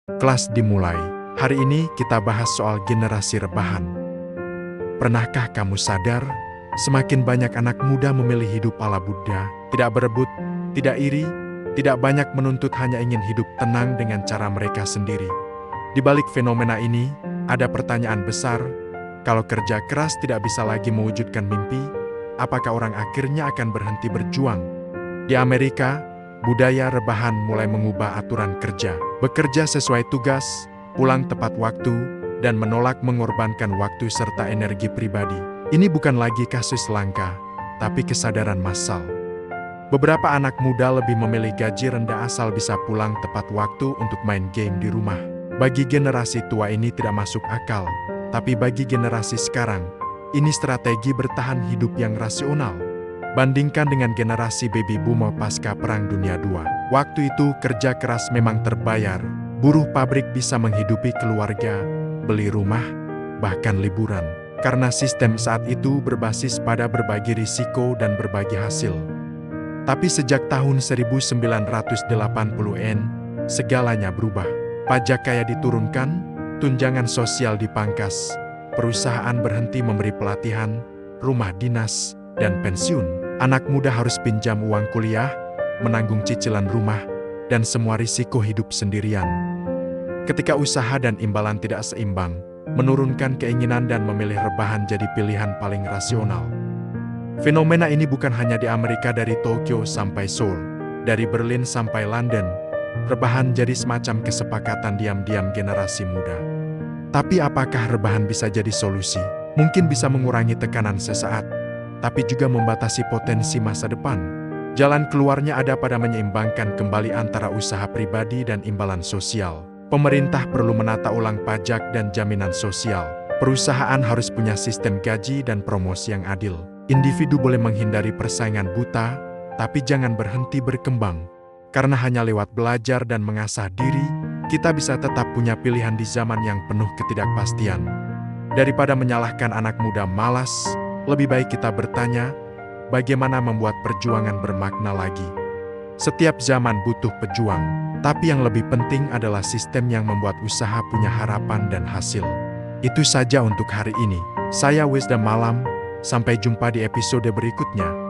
Kelas dimulai. Hari ini kita bahas soal generasi rebahan. Pernahkah kamu sadar, semakin banyak anak muda memilih hidup ala Buddha, tidak berebut, tidak iri, tidak banyak menuntut, hanya ingin hidup tenang dengan cara mereka sendiri. Di balik fenomena ini, ada pertanyaan besar, kalau kerja keras tidak bisa lagi mewujudkan mimpi, apakah orang akhirnya akan berhenti berjuang? Di Amerika, budaya rebahan mulai mengubah aturan kerja, bekerja sesuai tugas, pulang tepat waktu, dan menolak mengorbankan waktu serta energi pribadi. Ini bukan lagi kasus langka, tapi kesadaran massal. Beberapa anak muda lebih memilih gaji rendah asal bisa pulang tepat waktu untuk main game di rumah. Bagi generasi tua ini tidak masuk akal, tapi bagi generasi sekarang, ini strategi bertahan hidup yang rasional. Bandingkan dengan generasi baby boomer pasca Perang Dunia II. Waktu itu kerja keras memang terbayar. Buruh pabrik bisa menghidupi keluarga, beli rumah, bahkan liburan. Karena sistem saat itu berbasis pada berbagi risiko dan berbagi hasil. Tapi sejak tahun 1980-an, segalanya berubah. Pajak kaya diturunkan, tunjangan sosial dipangkas, perusahaan berhenti memberi pelatihan, rumah dinas, dan pensiun. Anak muda harus pinjam uang kuliah, menanggung cicilan rumah, dan semua risiko hidup sendirian. Ketika usaha dan imbalan tidak seimbang, menurunkan keinginan dan memilih rebahan jadi pilihan paling rasional. Fenomena ini bukan hanya di Amerika, dari Tokyo sampai Seoul, dari Berlin sampai London. Rebahan jadi semacam kesepakatan diam-diam generasi muda. Tapi apakah rebahan bisa jadi solusi? Mungkin bisa mengurangi tekanan sesaat, tapi juga membatasi potensi masa depan. Jalan keluarnya ada pada menyeimbangkan kembali antara usaha pribadi dan imbalan sosial. Pemerintah perlu menata ulang pajak dan jaminan sosial. Perusahaan harus punya sistem gaji dan promosi yang adil. Individu boleh menghindari persaingan buta, tapi jangan berhenti berkembang. Karena hanya lewat belajar dan mengasah diri, kita bisa tetap punya pilihan di zaman yang penuh ketidakpastian. Daripada menyalahkan anak muda malas, lebih baik kita bertanya, bagaimana membuat perjuangan bermakna lagi? Setiap zaman butuh pejuang, tapi yang lebih penting adalah sistem yang membuat usaha punya harapan dan hasil. Itu saja untuk hari ini. Saya Wisdom Malam, sampai jumpa di episode berikutnya.